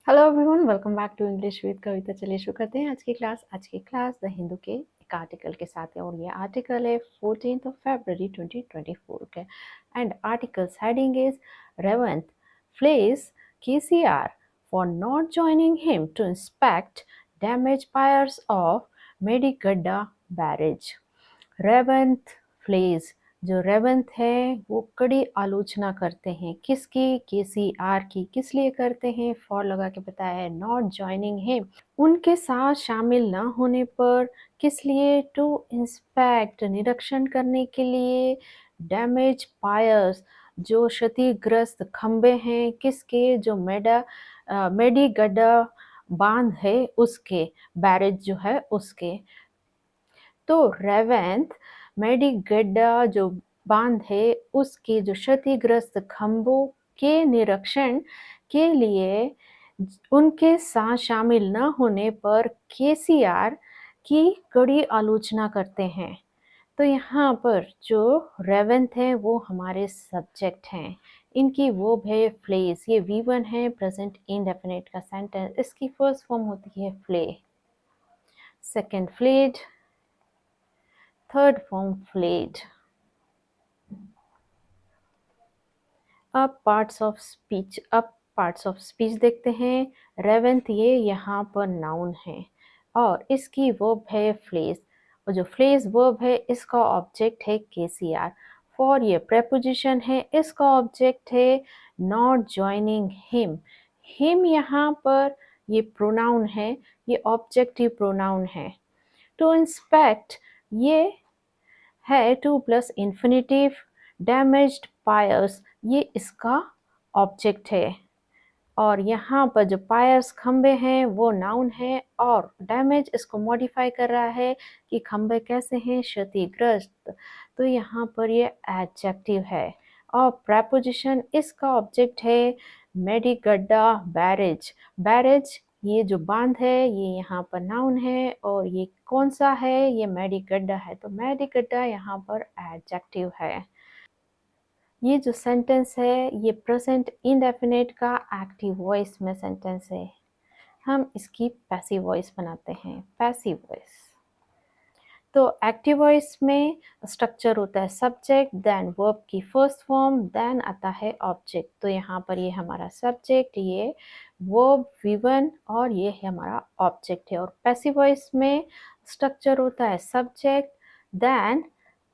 Hello everyone, welcome back to English with Kavita. चलिए शुरू करते हैं आज की क्लास द हिंदू के एक आर्टिकल के साथ है और ये आर्टिकल है 14 फरवरी 2024 के। And articles heading is Revanth flays KCR for not joining him to inspect damage piers of Medigadda barrage. Revanth flays, जो रेवंत है वो कड़ी आलोचना करते हैं किसकी, केसीआर की। किस लिए करते हैं, फॉर लगा के बताया है। नॉट ज्वाइनिंग हिम, उनके साथ शामिल ना होने पर। किस लिए, टू इंस्पेक्ट, निरीक्षण करने के लिए। डैमेज पायर्स, जो क्षतिग्रस्त खंबे हैं किसके, जो मेडीगड्डा बांध है उसके, बैरेज जो है उसके। तो रेवंत मेडिगड्डा जो बांध है उसके जो क्षतिग्रस्त खंभों के निरीक्षण के लिए उनके साथ शामिल न होने पर केसीआर की कड़ी आलोचना करते हैं। तो यहाँ पर जो रेवंत है वो हमारे सब्जेक्ट हैं। इनकी वर्ब है फ्लेज, ये V1 है, प्रेजेंट इंडेफिनिट का सेंटेंस। इसकी फर्स्ट फॉर्म होती है Phule, second fled, third form fled. अब पार्ट्स ऑफ स्पीच देखते हैं। रेवंत ये यहाँ पर नाउन है और इसकी वर्ब है फ्लेज, और जो फ्लेज वर्ब है इसका ऑब्जेक्ट है केसीआर। फॉर ये प्रेपोजिशन है, इसका ऑब्जेक्ट है नॉट ज्वाइनिंग हिम। हिम यहाँ पर ये प्रोनाउन है, ये ऑब्जेक्टिव प्रोनाउन है। टू इंस्पेक्ट ये है two plus infinitive. Damaged pierce ये इसका ऑब्जेक्ट है, और यहाँ पर जो पायर्स खंबे हैं वो नाउन है, और डैमेज इसको मॉडिफाई कर रहा है कि खंबे कैसे हैं, क्षतिग्रस्त। तो यहाँ पर ये एडजेक्टिव है, और प्रेपोजिशन इसका ऑब्जेक्ट है मेडिगड्डा बैरेज। बैरेज ये जो बांध है ये यहाँ पर नाउन है, और ये कौन सा है, ये मेडिगड्डा है। तो मेडिगड्डा यहाँ पर एडजेक्टिव है। ये जो सेंटेंस है ये प्रेजेंट इंडेफिनिट का एक्टिव वॉइस में सेंटेंस है। हम इसकी पैसिव वॉइस बनाते हैं, पैसिव वॉइस। तो एक्टिव वॉइस में स्ट्रक्चर होता है सब्जेक्ट, देन वर्ब की फर्स्ट फॉर्म, देन आता है ऑब्जेक्ट। तो यहाँ पर ये हमारा सब्जेक्ट, ये वर्ब V1 और ये है हमारा ऑब्जेक्ट है। और पैसिव वॉइस में स्ट्रक्चर होता है subject, then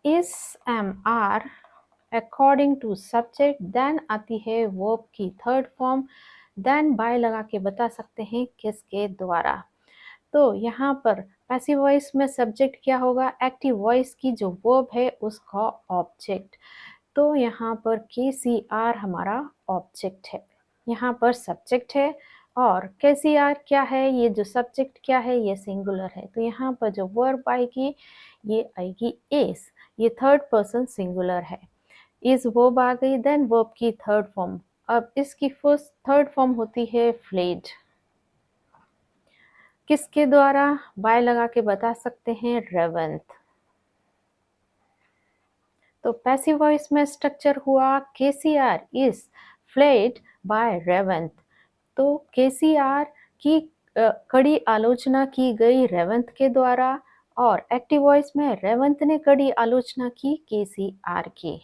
is am are according to subject, then आती है वर्ब की थर्ड फॉर्म, देन बाय लगा के बता सकते हैं किसके द्वारा। तो यहाँ पर पैसिव वॉइस में सब्जेक्ट क्या होगा, एक्टिव वॉइस की जो वर्ब है उसका ऑब्जेक्ट। तो यहाँ पर KCR हमारा ऑब्जेक्ट है, यहाँ पर सब्जेक्ट है। और KCR क्या है, ये जो सब्जेक्ट क्या है, ये सिंगुलर है। तो यहाँ पर जो वर्ब आएगी ये आएगी इज, ये थर्ड पर्सन सिंगुलर है। इज वर्ब आ गई, देन वर्ब की थर्ड फॉर्म। अब इसकी फर्स्ट थर्ड फॉर्म होती है फ्लेड। किसके द्वारा, बाय लगा के बता सकते हैं रेवंत। तो पैसिव वॉइस में स्ट्रक्चर हुआ KCR is flayed by Revanth. तो केसीआर की कड़ी आलोचना की गई रेवंत के द्वारा, और एक्टिव वॉइस में रेवंत ने कड़ी आलोचना की केसीआर की।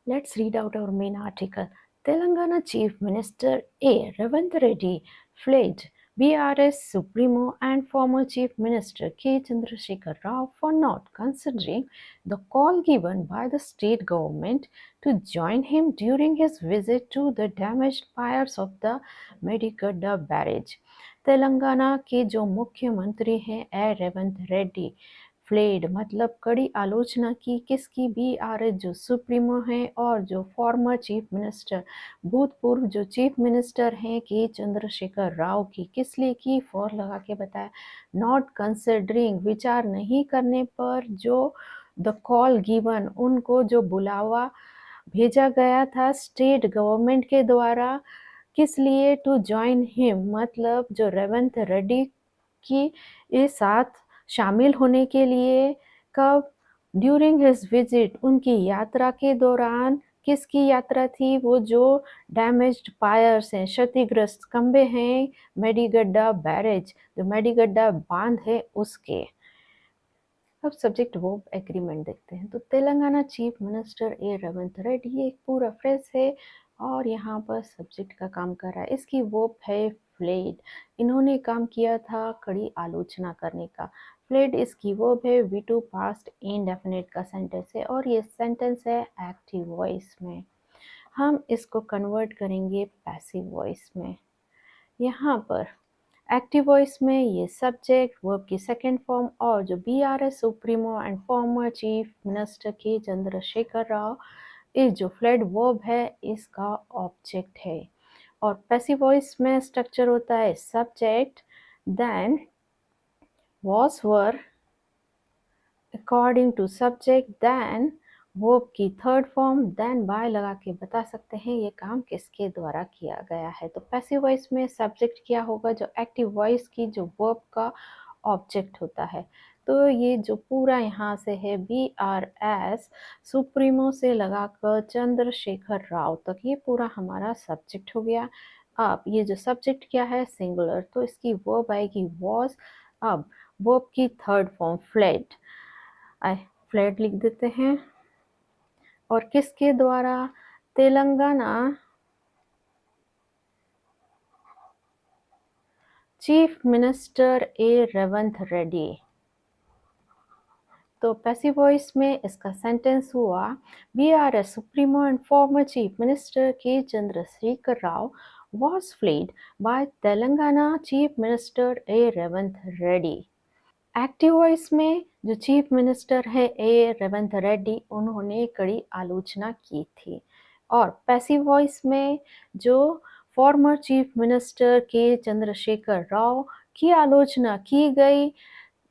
Let's read out our main article. Telangana Chief Minister A. Revant Reddy fled BRS Supremo and former Chief Minister K. Chandrasekhar Rao for not considering the call given by the state government to join him during his visit to the damaged piers of the Medigadda barrage. Telangana के जो मुख्यमंत्री हैं ए Revanth Reddy, fled मतलब कड़ी आलोचना की किसकी, BRS जो सुप्रीमो है, और जो फॉर्मर चीफ मिनिस्टर, भूतपूर्व जो चीफ मिनिस्टर हैं के चंद्रशेखर राव की। किस लिए की, फॉर लगा के बताया। नॉट कंसिडरिंग विचार नहीं करने पर, जो द कॉल गिवन उनको जो बुलावा भेजा गया था स्टेट गवर्नमेंट के द्वारा। किस लिए, टू ज्वाइन हिम मतलब जो रेवंत रेड्डी की साथ शामिल होने के लिए। कब, ड्यूरिंग हिज विजिट उनकी यात्रा के दौरान, किसकी यात्रा थी? वो जो डैमेज्ड पायर्स हैं, क्षतिग्रस्त खंबे हैं, मेडीगड्डा बैरेज, जो मेडीगड्डा बांध है उसके। अब सब्जेक्ट वर्ब एग्रीमेंट देखते हैं। तो Telangana chief minister A Revanth Reddy, ये एक पूरा फ्रेज है और यहाँ पर सब्जेक्ट का काम कर रहा है। इसकी वर्ब है फ्लेड। इन्होंने काम किया था कड़ी आलोचना करने का। फ्लेड इसकी वर्ब है। V2 पास्ट इंडेफिनिट का सेंटेंस है और ये सेंटेंस है एक्टिव वॉइस में। हम इसको कन्वर्ट करेंगे पैसिव वॉइस में। यहाँ पर एक्टिव वॉइस में ये सब्जेक्ट वर्ब की सेकेंड फॉर्म और जो BRS supremo and former chief minister K Chandrashekar Rao, इस जो फ्लड वर्ब है इसका ऑब्जेक्ट है। और पैसिव वॉइस में स्ट्रक्चर होता है subject, then was were, according to subject, then verb की थर्ड फॉर्म, देन बाय लगा के बता सकते हैं ये काम किसके द्वारा किया गया है। तो पैसिव वॉइस में सब्जेक्ट क्या होगा? जो एक्टिव वॉइस की जो वर्ब का ऑब्जेक्ट होता है। तो ये जो पूरा यहाँ से है BRS सुप्रीमो से लगाकर चंद्रशेखर राव तक, ये पूरा हमारा सब्जेक्ट हो गया। अब ये जो सब्जेक्ट क्या है? सिंगुलर, तो इसकी वर्ब आएगी वॉज। अब वर्ब की थर्ड फॉर्म फ्लेड, फ्लैट लिख देते हैं। और किसके द्वारा? Telangana chief minister A Revanth Reddy. तो पैसिव वॉइस में इसका सेंटेंस हुआ BRS supremo and former chief minister K Chandrashekar Rao was flayed by Telangana Chief Minister A. Revanth Reddy। Active voice में जो चीफ मिनिस्टर है ए रेवंत रेड्डी, उन्होंने कड़ी आलोचना की थी। और पैसिव वॉइस में जो farmer chief minister K Chandrashekar Rao की आलोचना की गई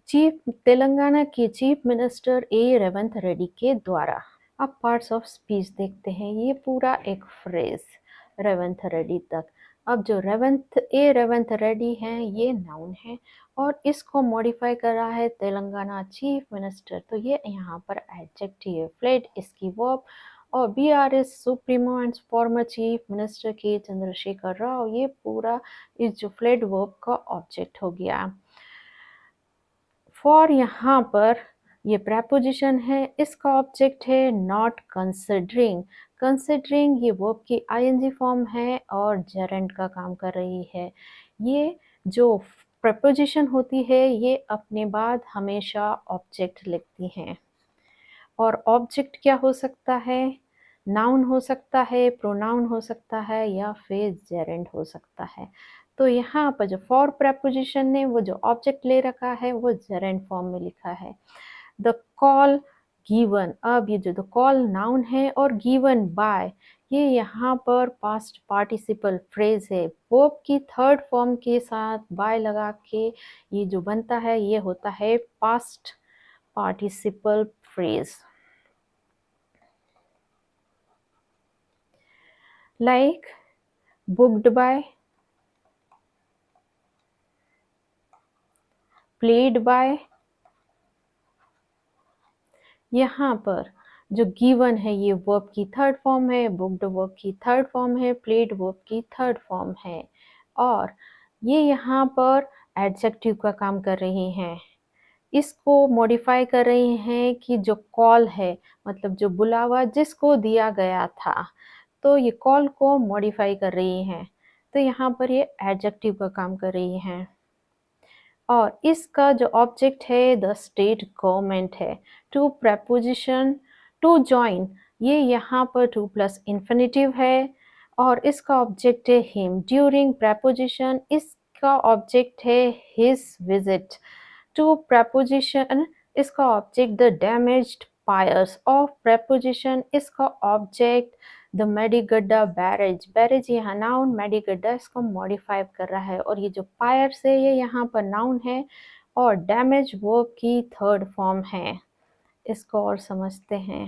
चीफ तेलंगाना के chief minister A Revanth Reddy के द्वारा। अब पार्ट्स ऑफ स्पीच देखते हैं। ये पूरा एक फ्रेज रेवंत रेड्डी तक। अब जो रेवंत रेड्डी हैं ये नाउन है और इसको मॉडिफाई कर रहा है तेलंगाना चीफ मिनिस्टर, तो ये यहाँ पर एडजेक्टिव है। फ्लेड इसकी वर्ब और BRS supremo and former chief minister K Chandrashekar Rao, ये पूरा इस जो फ्लेड वर्ब का ऑब्जेक्ट हो गया। फॉर यहाँ पर ये प्रेपोजिशन है, इसका ऑब्जेक्ट है नॉट कंसिडरिंग। कंसिडरिंग ये वर्ब की ING फॉर्म है और जेरेंड का काम कर रही है। ये जो प्रेपोजिशन होती है ये अपने बाद हमेशा ऑब्जेक्ट लिखती हैं। और ऑब्जेक्ट क्या हो सकता है? नाउन हो सकता है, प्रोनाउन हो सकता है या फिर जेरेंड हो सकता है। तो यहाँ पर जो फॉर प्रेपोजिशन ने वो जो ऑब्जेक्ट ले रखा है वो जेरेंड फॉर्म में लिखा है। द कॉल गिवन, अब ये जो द कॉल नाउन है और गिवन बाय, ये यहाँ पर पास्ट पार्टिसिपल फ्रेज है। वर्ब की थर्ड फॉर्म के साथ बाय लगा के ये जो बनता है ये होता है past participle phrase. Like booked by, played by। यहाँ पर जो गिवन है ये वर्ब की थर्ड फॉर्म है, बुक्ड वर्ब की थर्ड फॉर्म है, प्लेड वर्ब की थर्ड फॉर्म है और ये यहाँ पर एडजेक्टिव का काम कर रही हैं। इसको मॉडिफाई कर रही हैं कि जो कॉल है, मतलब जो बुलावा जिसको दिया गया था, तो ये कॉल को मॉडिफाई कर रही हैं। तो यहाँ पर ये एडजेक्टिव का काम कर रही हैं। और इसका जो ऑब्जेक्ट है द स्टेट गवर्नमेंट है। टू प्रपोजिशन टू जॉइन, ये यहाँ पर टू प्लस इन्फिनेटिव है और इसका ऑब्जेक्ट है हिम। ड्यूरिंग प्रपोजिशन, इसका ऑब्जेक्ट है हिज विजिट। टू प्रपोजिशन, इसका object the damaged piers. Of preposition, इसका object the Medigadda barrage. Barrage यहाँ नाउन, मेडीगड्डा इसको मॉडिफाई कर रहा है और ये जो पायर्स है ये यहाँ पर नाउन है और डैमेज वर्ब की थर्ड फॉर्म है। इसको और समझते हैं।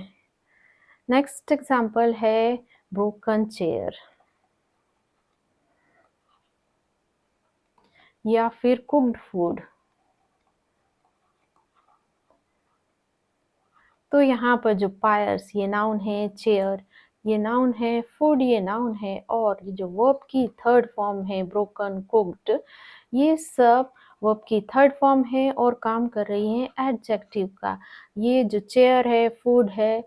नेक्स्ट एग्जांपल है ब्रोकन चेयर या फिर कुक्ड फूड। तो यहाँ पर जो पायर्स ये नाउन है, चेयर ये नाउन है, फूड ये नाउन है, और ये जो वर्ब की थर्ड फॉर्म है ब्रोकन, कुक्ड, ये सब वर्ब की थर्ड फॉर्म है और काम कर रही है एडजेक्टिव का। ये जो चेयर है, फूड है,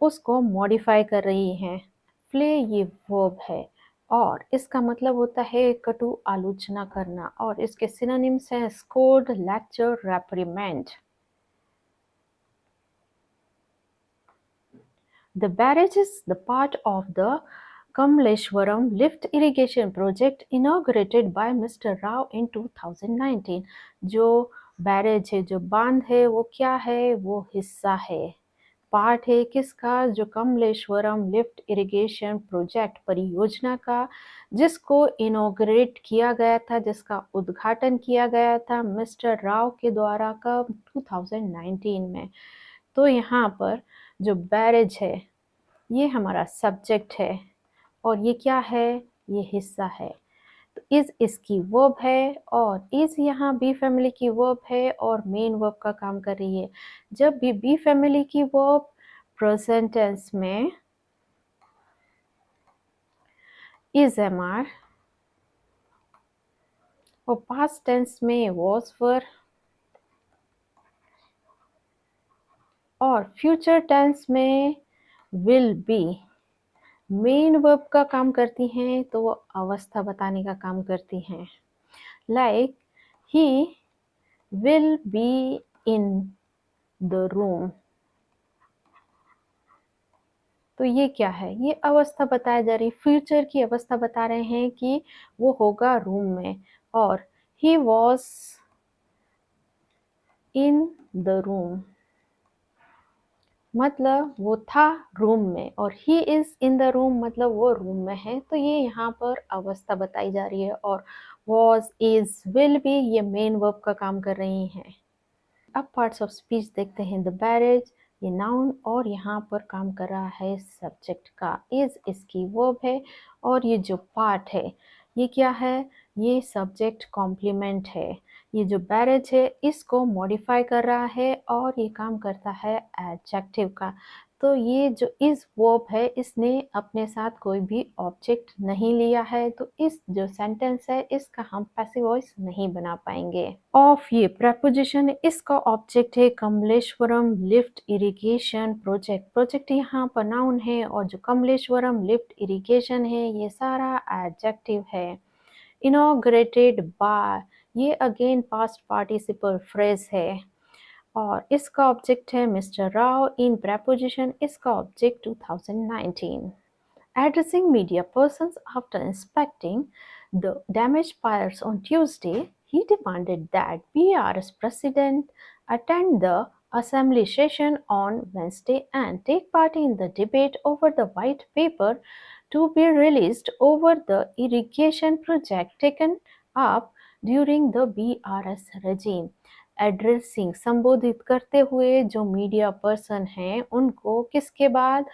उसको मॉडिफाई कर रही है। प्ले ये वर्ब है और इसका मतलब होता है कटु आलोचना करना, और इसके सिनोनिम्स हैं scold, lecture, reprimand. The barrage is the part of the Kamleshwaram lift irrigation project inaugurated by Mr. Rao in 2019. जो बैरेज है, जो बांध है, वो क्या है? वो हिस्सा है, पार्ट है किसका? जो कमलेश्वरम लिफ्ट इरिगेशन प्रोजेक्ट परियोजना का, जिसको इनॉग्रेट किया गया था, जिसका उद्घाटन किया गया था मिस्टर राव के द्वारा कब? 2019 में। तो यहाँ पर जो बैरेज है ये हमारा सब्जेक्ट है और ये क्या है? ये हिस्सा है। तो इज इसकी वर्ब है और इज यहाँ बी फैमिली की वर्ब है और मेन वर्ब का काम कर रही है। जब भी बी फैमिली की वर्ब प्रेजेंट टेंस में इज एम आर और पास्ट टेंस में वॉज वर और फ्यूचर टेंस में विल बी मेन वर्ब का काम करती हैं, तो वो अवस्था बताने का काम करती हैं। Like he will be in the room. तो ये क्या है? ये अवस्था बताया जा रही, फ्यूचर की अवस्था बता रहे हैं कि वो होगा रूम में। और he was in the room मतलब वो था रूम में, और he is in the room मतलब वो रूम में है। तो ये यहाँ पर अवस्था बताई जा रही है, और वॉज, इज, विल बी ये मेन वर्ब का काम कर रही हैं। अब पार्ट्स ऑफ स्पीच देखते हैं। द बैरेज ये नाउन और यहाँ पर काम कर रहा है सब्जेक्ट का। इज इसकी वर्ब है और ये जो पार्ट है ये क्या है? ये सब्जेक्ट कॉम्प्लीमेंट है। ये जो बैरेज है इसको मॉडिफाई कर रहा है और ये काम करता है एडजेक्टिव का। तो ये जो इस वर्ब है इसने अपने साथ कोई भी ऑब्जेक्ट नहीं लिया है, तो इस जो सेंटेंस है इसका हम पैसिव वॉइस नहीं बना पाएंगे। ऑफ ये प्रेपोजिशन है, इसका ऑब्जेक्ट है कमलेश्वरम लिफ्ट इरिगेशन प्रोजेक्ट। प्रोजेक्ट यहाँ पर नाउन है और जो कमलेश्वरम लिफ्ट इरिगेशन है ये सारा एडजेक्टिव है। इनॉग्रेटेड बाय ये अगेन पास्ट पार्टिसिपल फ्रेज है और इसका ऑब्जेक्ट है मिस्टर राव। इन प्रेपोजिशन इसका object 2019। Addressing media persons after inspecting the damaged piers on Tuesday, he demanded that BRS president attend the assembly session on Wednesday and take part in the debate over the white paper to be released over the irrigation project taken up during the BRS regime. Addressing संबोधित करते हुए जो media person हैं उनको किसके बाद?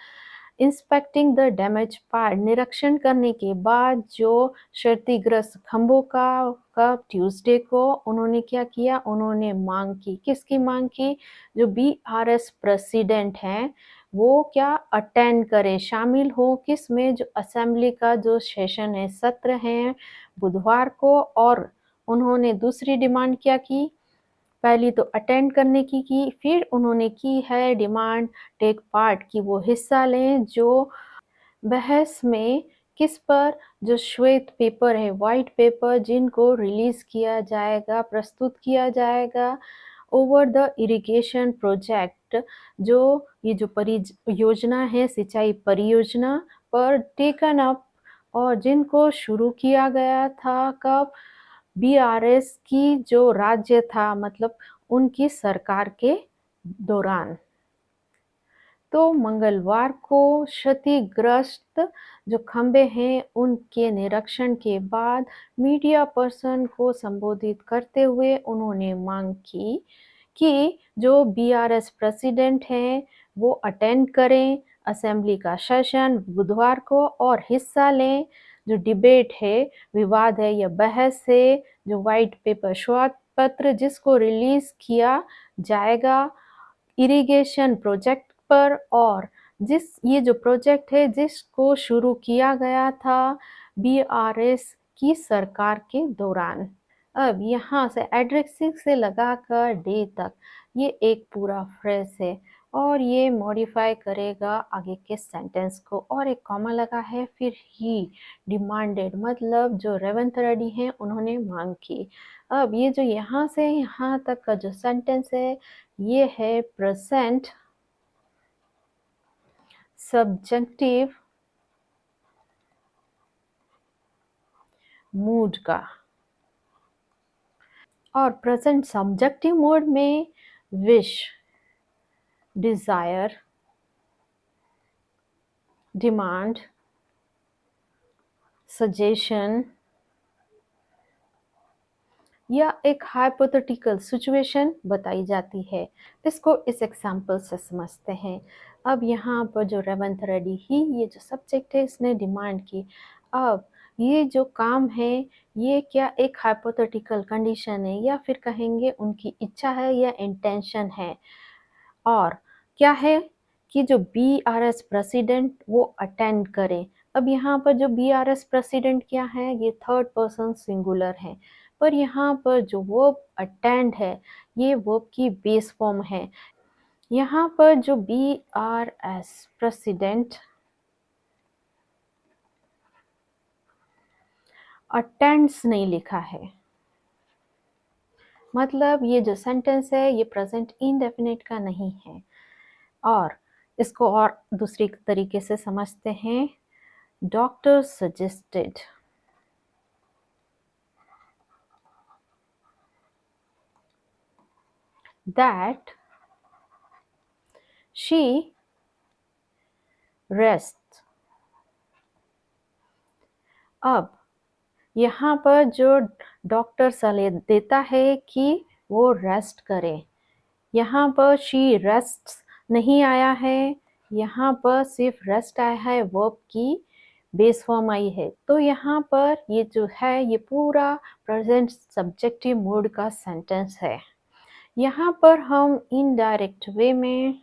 Inspecting the damage part निरीक्षण करने के बाद जो क्षतिग्रस्त खंभों का कब? ट्यूसडे को उन्होंने क्या किया? उन्होंने मांग की। किसकी मांग की? जो बीआरएस प्रेसिडेंट हैं वो क्या? अटेंड करें, शामिल हो किस में? जो असेंबली का जो सेशन है, सत्र है बुधवार को। और उन्होंने दूसरी डिमांड क्या की? पहली तो अटेंड करने की, फिर उन्होंने की है डिमांड टेक पार्ट की वो हिस्सा लें जो बहस में किस पर? जो श्वेत पेपर है, व्हाइट पेपर, जिनको रिलीज किया जाएगा, प्रस्तुत किया जाएगा ओवर द इरिगेशन प्रोजेक्ट, जो ये जो परियोजना है, सिंचाई परियोजना पर टेकन अप और जिनको शुरू किया गया था कब? बीआरएस की जो राज्य था मतलब उनकी सरकार के दौरान। तो मंगलवार को क्षतिग्रस्त जो खंबे हैं उनके निरीक्षण के बाद मीडिया पर्सन को संबोधित करते हुए उन्होंने मांग की कि जो बीआरएस प्रेसिडेंट हैं वो अटेंड करें असेंबली का सेशन बुधवार को और हिस्सा लें। जो डिबेट है, विवाद है या बहस है, जो व्हाइट पेपर श्वेत पत्र जिसको रिलीज किया जाएगा इरिगेशन प्रोजेक्ट पर और जिस ये जो प्रोजेक्ट है जिसको शुरू किया गया था बीआरएस की सरकार के दौरान। अब यहाँ से एड्रेसिंग से लगाकर डे तक ये एक पूरा फ्रेज है और ये मॉडिफाई करेगा आगे के सेंटेंस को और एक कॉमा लगा है फिर ही डिमांडेड मतलब जो रेवंत रेड्डी हैं उन्होंने मांग की। अब ये जो यहाँ से यहाँ तक का जो सेंटेंस है ये है प्रेजेंट सब्जेक्टिव मूड का और प्रेजेंट सब्जेक्टिव मूड में विश डिजायर डिमांड सजेशन या एक हाइपोथेटिकल सिचुएशन बताई जाती है। इसको इस एग्जाम्पल से समझते हैं। अब यहाँ पर जो रेवंत रेड्डी ही ये जो सब्जेक्ट है इसने डिमांड की। अब ये जो काम है ये क्या एक हाइपोथेटिकल कंडीशन है या फिर कहेंगे उनकी इच्छा है या इंटेंशन है। और क्या है कि जो बीआरएस प्रेसिडेंट वो अटेंड करे। अब यहाँ पर जो बीआरएस प्रेसिडेंट क्या है ये थर्ड पर्सन सिंगुलर है पर यहाँ पर जो वर्ब अटेंड है ये वर्ब की बेस फॉर्म है। यहाँ पर जो बीआरएस प्रेसिडेंट अटेंड्स नहीं लिखा है मतलब ये जो सेंटेंस है ये प्रेजेंट इंडेफिनिट का नहीं है। और इसको और दूसरी तरीके से समझते हैं। Doctor suggested that she rests। अब यहाँ पर जो डॉक्टर सलाह देता है कि वो रेस्ट करे। यहाँ पर शी रेस्ट्स नहीं आया है यहाँ पर सिर्फ रेस्ट आया है वर्ब की बेस फॉर्म आई है। तो यहाँ पर ये जो है ये पूरा प्रेजेंट सब्जेक्टिव मूड का सेंटेंस है। यहाँ पर हम इनडायरेक्ट वे में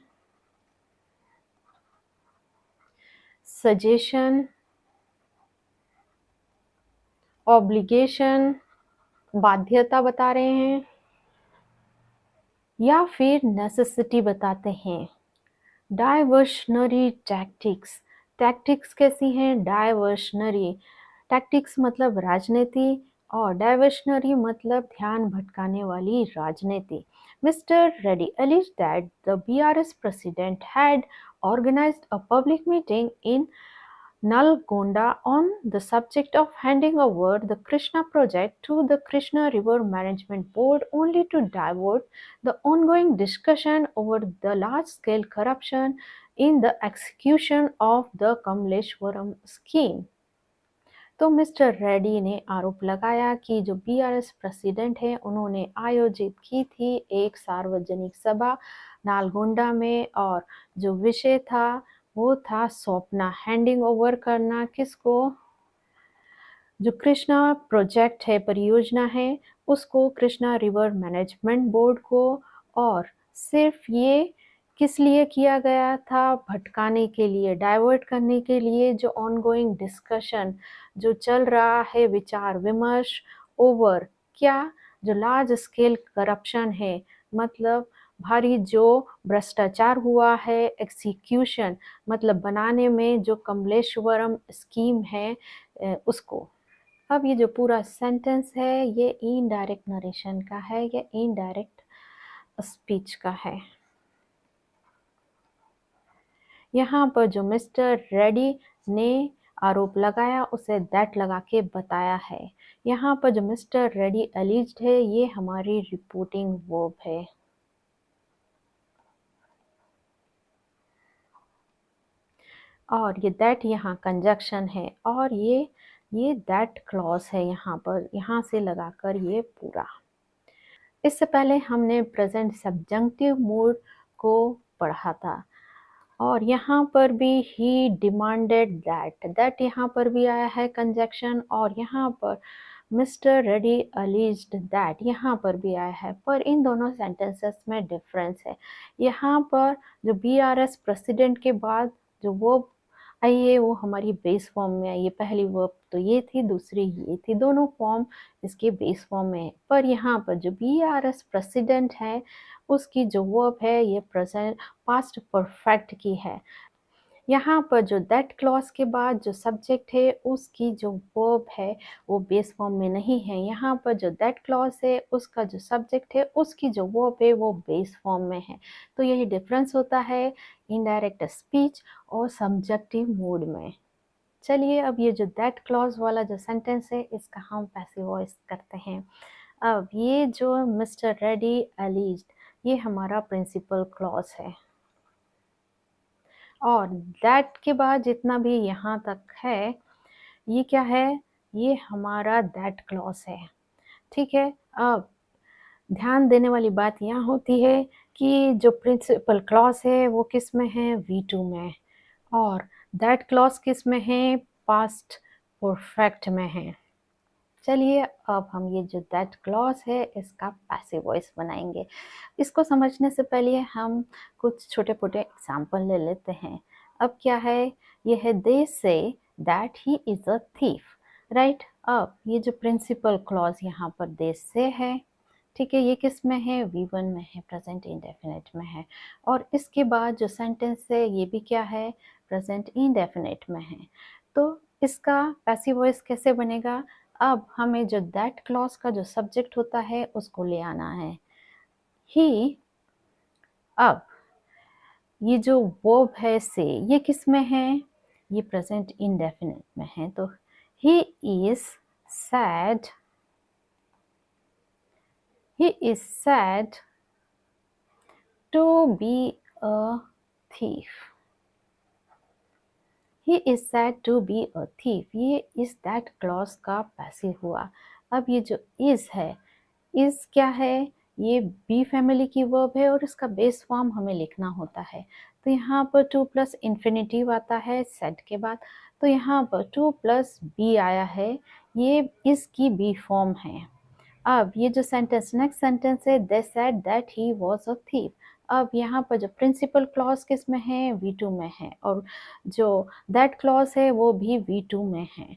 सजेशन ऑब्लिगेशन बाध्यता बता रहे हैं या फिर नेसेसिटी बताते हैं। डाइवर्शनरी टैक्टिक्स टैक्टिक्स कैसी हैं डाइवर्शनरी टैक्टिक्स मतलब राजनीति और डाइवर्शनरी मतलब ध्यान भटकाने वाली राजनीति। Mister Reddy alleged that the BRS president had organized a public meeting in Nalgonda on the subject of handing over the Krishna project to the Krishna River Management Board only to divert the ongoing discussion over the large-scale corruption in the execution of the Kamleshwaram scheme। तो mister Reddy ने आरोप लगाया कि जो BRS president हैं उन्होंने आयोजित की थी एक सार्वजनिक सभा नालगोंडा में और जो विषय था वो था सौंपना हैंडिंग ओवर करना किसको जो कृष्णा प्रोजेक्ट है परियोजना है उसको कृष्णा रिवर मैनेजमेंट बोर्ड को। और सिर्फ ये किस लिए किया गया था भटकाने के लिए डाइवर्ट करने के लिए जो ऑनगोइंग डिस्कशन जो चल रहा है विचार विमर्श ओवर क्या जो लार्ज स्केल करप्शन है मतलब भारी जो भ्रष्टाचार हुआ है एक्सिक्यूशन मतलब बनाने में जो कमलेश्वरम स्कीम है उसको। अब ये जो पूरा सेंटेंस है ये इनडायरेक्ट नरेशन का है या इनडायरेक्ट स्पीच का है। यहाँ पर जो मिस्टर रेड्डी ने आरोप लगाया उसे दैट लगा के बताया है। यहाँ पर जो मिस्टर रेड्डी एलिज्ड है ये हमारी रिपोर्टिंग वर्ब है। और ये दैट यहाँ कंजक्शन है और ये दैट क्लॉज है यहाँ पर यहाँ से लगाकर ये पूरा। इससे पहले हमने प्रेजेंट सब्जंक्टिव मूड को पढ़ा था और यहाँ पर भी ही डिमांडेड दैट यहाँ पर भी आया है कंजक्शन और यहाँ पर मिस्टर रेड्डी अलीज्ड दैट यहाँ पर भी आया है पर इन दोनों सेंटेंसेस में डिफरेंस है। यहाँ पर जो बीआरएस प्रेसिडेंट के बाद जो वर्ब आई है वो हमारी बेस फॉर्म में आई है। पहली वर्ब तो ये थी, दूसरी ये थी, दोनों फॉर्म इसके बेस फॉर्म में है। पर यहाँ पर जो बी आर एस प्रेसिडेंट है उसकी जो वर्ब है ये प्रेजेंट पास्ट परफेक्ट की है। यहाँ पर जो दैट क्लॉज के बाद जो सब्जेक्ट है उसकी जो वर्ब है वो बेस फॉर्म में नहीं है। यहाँ पर जो दैट क्लॉज है उसका जो सब्जेक्ट है उसकी जो वर्ब है वो बेस फॉर्म में है। तो यही डिफरेंस होता है इनडायरेक्ट स्पीच और सब्जेक्टिव मोड में। चलिए अब ये जो दैट क्लॉज वाला जो सेंटेंस है इसका हम पैसिव वॉइस करते हैं। अब ये जो मिस्टर रेडी एलिज्ड ये हमारा प्रिंसिपल क्लॉज है और दैट के बाद जितना भी यहाँ तक है ये क्या है, ये हमारा दैट क्लॉज है। ठीक है, अब ध्यान देने वाली बात यहाँ होती है कि जो प्रिंसिपल क्लॉज है वो किस में है, V2 में, और दैट क्लॉज किस में है, पास्ट परफेक्ट में है। चलिए अब हम ये जो दैट क्लॉज है इसका पैसिव वॉइस बनाएंगे। इसको समझने से पहले हम कुछ छोटे मोटे एग्जाम्पल ले लेते हैं। अब क्या है, ये है they say that he is a thief, right. अब ये जो प्रिंसिपल क्लॉज यहाँ पर दे से है, ठीक है, ये किस में है, V1 में है, प्रेजेंट इंडेफिनिट में है। और इसके बाद जो सेंटेंस है ये भी क्या है, प्रेजेंट इंडेफिनिट में है। तो इसका पैसिव वॉइस कैसे बनेगा, अब हमें जो दैट क्लॉज का जो सब्जेक्ट होता है उसको ले आना है ही। अब ये जो वर्ब है से ये किस में है, ये प्रेजेंट इंडेफिनिट में है। तो he is said, he is said to be a thief, he is sad to be a thief, ये इस दैट क्लॉज का पैसिव हुआ। अब ये जो is है, is क्या है, ये बी फैमिली की वर्ब है और इसका बेस फॉर्म हमें लिखना होता है। तो यहाँ पर टू प्लस इन्फिनेटिव आता है सेड के बाद, तो यहाँ पर टू प्लस बी आया है, ये इसकी बी फॉर्म है। अब ये जो सेंटेंस नेक्स्ट सेंटेंस है, they said that he was a thief. अब यहाँ पर जो प्रिंसिपल क्लॉज किस में है, V2 में है, और जो दैट क्लॉज है वो भी V2 में है।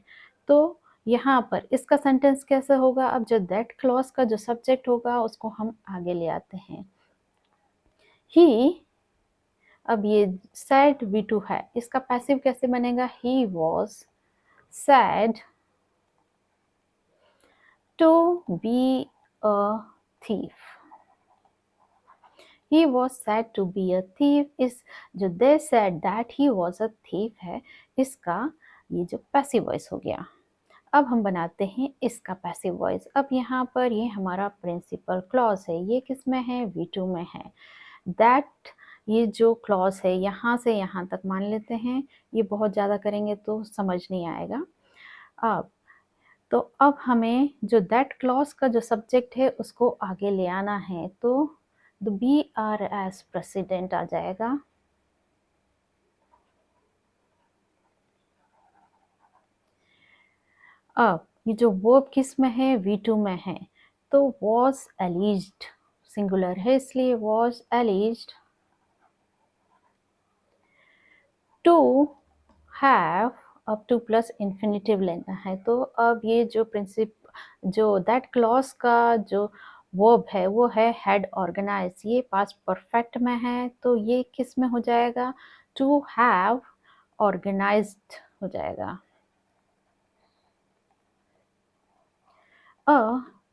तो यहाँ पर इसका सेंटेंस कैसे होगा, अब जो दैट क्लॉज का जो सब्जेक्ट होगा उसको हम आगे ले आते हैं ही। अब ये सैड V2 है, इसका पैसिव कैसे बनेगा, he was said to be a thief, he was said to be a thief। इस जो they said that he was a thief है, इसका ये जो पैसिव वॉइस हो गया। अब हम बनाते हैं इसका पैसिव वॉइस। अब यहाँ पर ये हमारा प्रिंसिपल क्लॉज है, ये किस में है, V2 में है। दैट ये जो क्लॉज है यहाँ से यहाँ तक मान लेते हैं, ये बहुत ज़्यादा करेंगे तो समझ नहीं आएगा। अब तो अब हमें जो दैट क्लॉज का जो सब्जेक्ट है उसको आगे ले आना है, तो the B R S president आ जाएगा। अब ये जो वर्ब किस में है, V2 में है, तो वॉज एलिज्ड सिंगुलर है इसलिए वॉज एलिज्ड टू हैव, अब टू प्लस इन्फिनेटिव लेना है। तो अब ये जो जो दैट क्लॉज का जो वर्ब है वो है हैड ऑर्गेनाइज, ये पास्ट परफेक्ट में है, तो ये किस में हो जाएगा, टू हैव ऑर्गेनाइज्ड हो जाएगा। A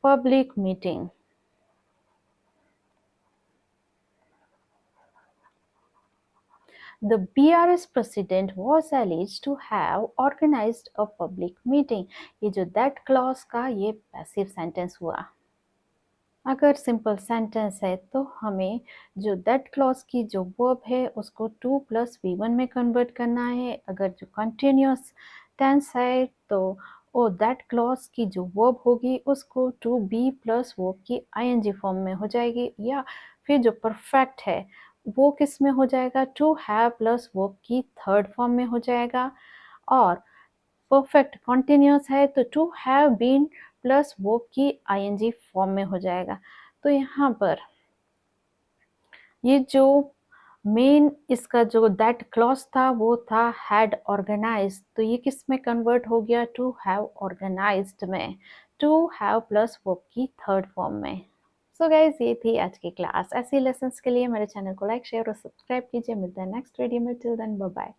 public meeting, the BRS president was alleged to have organized a public meeting। ये जो that clause का ये passive sentence हुआ। अगर सिंपल सेंटेंस है तो हमें जो दैट क्लॉज की जो वर्ब है उसको 2 प्लस V1 में कन्वर्ट करना है। अगर जो कंटिन्यूस टेंस है तो वो दैट क्लॉज की जो वर्ब होगी उसको 2B प्लस वर्ब की ING फॉर्म में हो जाएगी, या फिर जो परफेक्ट है वो किस में हो जाएगा, टू हैव प्लस वर्ब की थर्ड फॉर्म में हो जाएगा। और परफेक्ट कॉन्टिन्यूस है तो to have been plus verb की ING फॉर्म में हो जाएगा। तो यहाँ पर ये जो मेन इसका जो दैट क्लॉज था वो था हैड ऑर्गेनाइज्ड, तो ये किस में कन्वर्ट हो गया, टू हैव ऑर्गेनाइज्ड में, टू हैव प्लस वर्ब की थर्ड फॉर्म में। सो गाइज ये थी आज की क्लास। ऐसी लेसन्स के लिए मेरे चैनल को लाइक शेयर और सब्सक्राइब कीजिए। मिलते हैं नेक्स्ट वीडियो में। Till then bye bye.